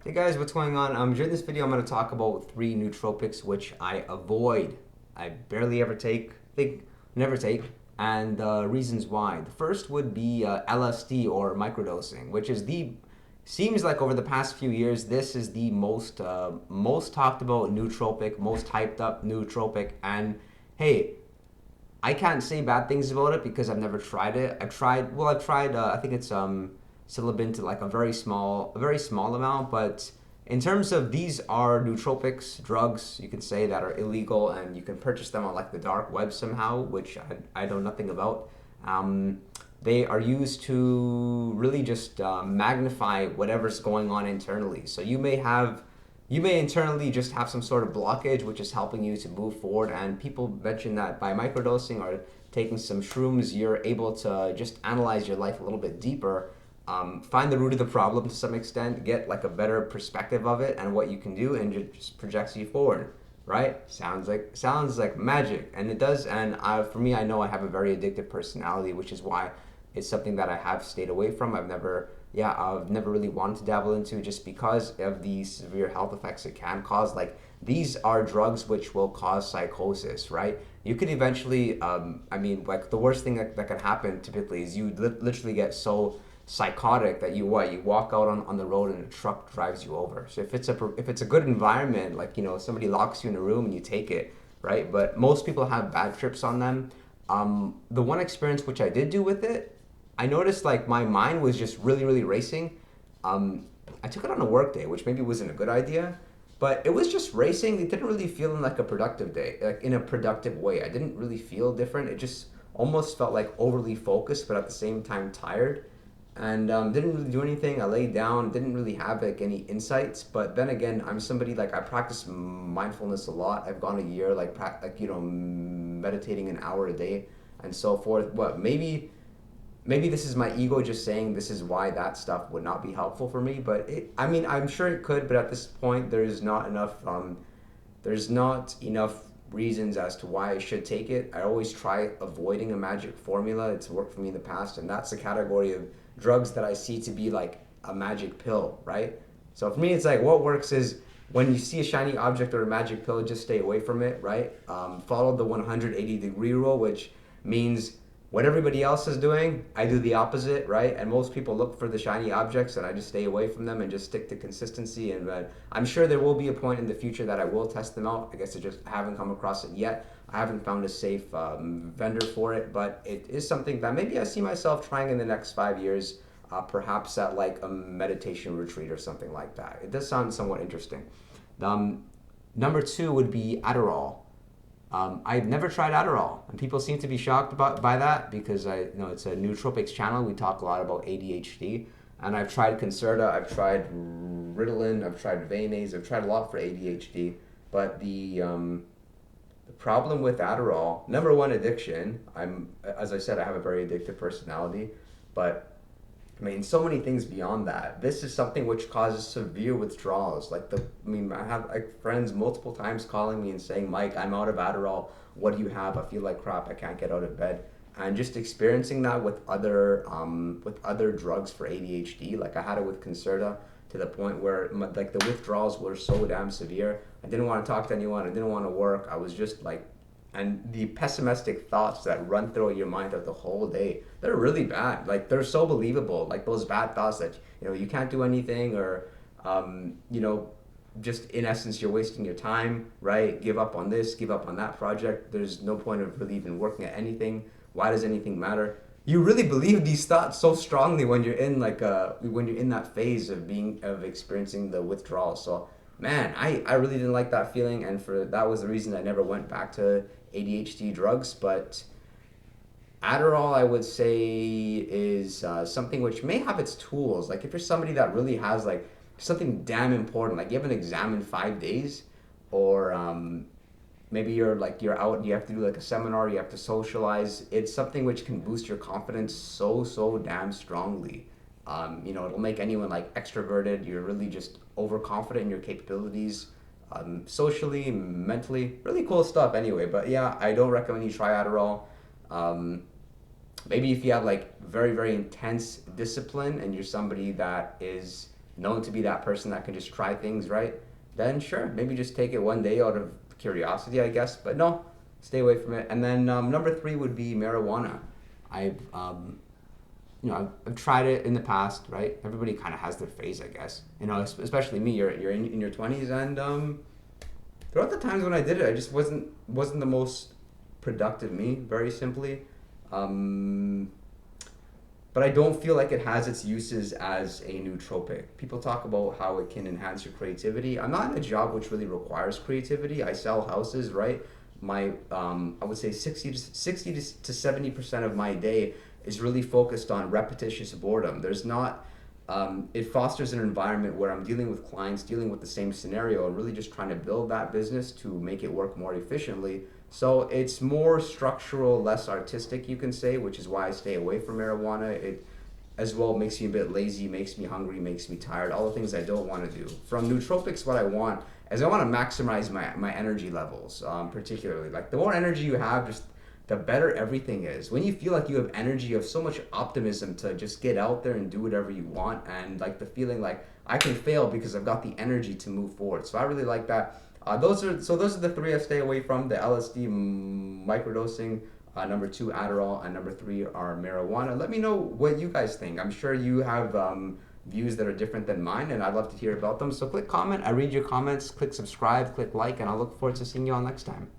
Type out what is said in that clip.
Hey guys, what's going on? During this video, I'm going to talk about three nootropics which I avoid. I barely ever take, think never take, and the reasons why. The first would be LSD or microdosing, which is the seems like over the past few years, this is the most talked about nootropic, most hyped up nootropic, and hey, I can't say bad things about it because I've never tried it. I've tried. I think it's psilocybin to like a very small amount. But in terms of these are nootropics, drugs you can say that are illegal and you can purchase them on like the dark web somehow, which I know nothing about. Um, they are used to really just magnify whatever's going on internally. So you may internally just have some sort of blockage which is helping you to move forward, and people mention that by microdosing or taking some shrooms you're able to just analyze your life a little bit deeper, find the root of the problem to some extent, get like a better perspective of it and what you can do, and it just projects you forward, right? Sounds like magic, and it does. And for me, I know I have a very addictive personality, which is why it's something that I have stayed away from. I've never really wanted to dabble into, just because of the severe health effects it can cause. Like, these are drugs which will cause psychosis, right? You could eventually, like the worst thing that can happen typically is you literally get so psychotic that you walk out on the road and a truck drives you over. So if it's a good environment, like, somebody locks you in a room and you take it, right? But most people have bad trips on them. The one experience which I did do with it, I noticed like my mind was just really, really racing. I took it on a work day, which maybe wasn't a good idea, but it was just racing. It didn't really feel like a productive day, like in a productive way. I didn't really feel different. It just almost felt like overly focused, but at the same time tired, and didn't really do anything. I laid down, didn't really have like any insights. But then again, I'm somebody like I practice mindfulness a lot. I've gone a year meditating an hour a day and so forth. What maybe this is my ego just saying this is why that stuff would not be helpful for me, but I mean, I'm sure it could, but at this point there's not enough reasons as to why I should take it. I always try avoiding a magic formula. It's worked for me in the past, and that's the category of drugs that I see to be like a magic pill, right? So for me, it's like what works is when you see a shiny object or a magic pill, just stay away from it, right? Follow the 180-degree rule, which means what everybody else is doing, I do the opposite, right? And most people look for the shiny objects, and I just stay away from them and just stick to consistency. And I'm sure there will be a point in the future that I will test them out. I guess I just haven't come across it yet. I haven't found a safe vendor for it, but it is something that maybe I see myself trying in the next 5 years, perhaps at like a meditation retreat or something like that. It does sound somewhat interesting. Um, Number two would be Adderall. I've never tried Adderall, and people seem to be shocked by that because it's a nootropics channel. We talk a lot about ADHD, and I've tried Concerta, I've tried Ritalin, I've tried Vanase, I've tried a lot for ADHD. But the problem with Adderall, number one, addiction. As I said, I have a very addictive personality, but I mean, so many things beyond that. This is something which causes severe withdrawals. I have like friends multiple times calling me and saying, "Mike, I'm out of Adderall. What do you have? I feel like crap. I can't get out of bed." And just experiencing that with other drugs for ADHD, like I had it with Concerta, to the point where like the withdrawals were so damn severe. I didn't want to talk to anyone. I didn't want to work. I was just like, and the pessimistic thoughts that run through your mind of the whole day, they're really bad. Like, they're so believable, like those bad thoughts that you can't do anything, or um, you know just in essence you're wasting your time, right? Give up on this, give up on that project. There's no point of really even working at anything. Why does anything matter? You really believe these thoughts so strongly when you're in when you're in that phase of experiencing the withdrawal. So man, I really didn't like that feeling, and for that was the reason I never went back to ADHD drugs. But Adderall, I would say, is something which may have its tools. Like, if you're somebody that really has like something damn important, like you have an exam in 5 days, or maybe you're out, you have to do like a seminar, you have to socialize. It's something which can boost your confidence so damn strongly. It'll make anyone like extroverted. You're really just overconfident in your capabilities, socially, mentally. Really cool stuff. Anyway, but yeah, I don't recommend you try Adderall. Um, Maybe if you have like very intense discipline and you're somebody that is known to be that person that can just try things, right? Then sure, maybe just take it one day out of curiosity, I guess. But no, stay away from it. And then number three would be marijuana. I've I've tried it in the past, right? Everybody kind of has their phase, I guess. Especially me. You're in your 20s, and throughout the times when I did it, I just wasn't the most productive me. Very simply. But I don't feel like it has its uses as a nootropic. People talk about how it can enhance your creativity. I'm not in a job which really requires creativity. I sell houses, right? My I would say 60 to 70% of my day is really focused on repetitious boredom. There's not it fosters an environment where I'm dealing with clients, dealing with the same scenario, and really just trying to build that business to make it work more efficiently. So it's more structural, less artistic, you can say, which is why I stay away from marijuana. It as well makes me a bit lazy, makes me hungry, makes me tired, all the things I don't want to do. From nootropics, what I want is I want to maximize my energy levels, particularly. Like the more energy you have, just the better everything is. When you feel like you have energy, you have so much optimism to just get out there and do whatever you want, and like the feeling like I can fail because I've got the energy to move forward. So I really like that. Those are the three I stay away from: the LSD, microdosing, number two Adderall, and number three are marijuana. Let me know what you guys think. I'm sure you have views that are different than mine, and I'd love to hear about them. So click comment. I read your comments. Click subscribe. Click like, and I look forward to seeing you all next time.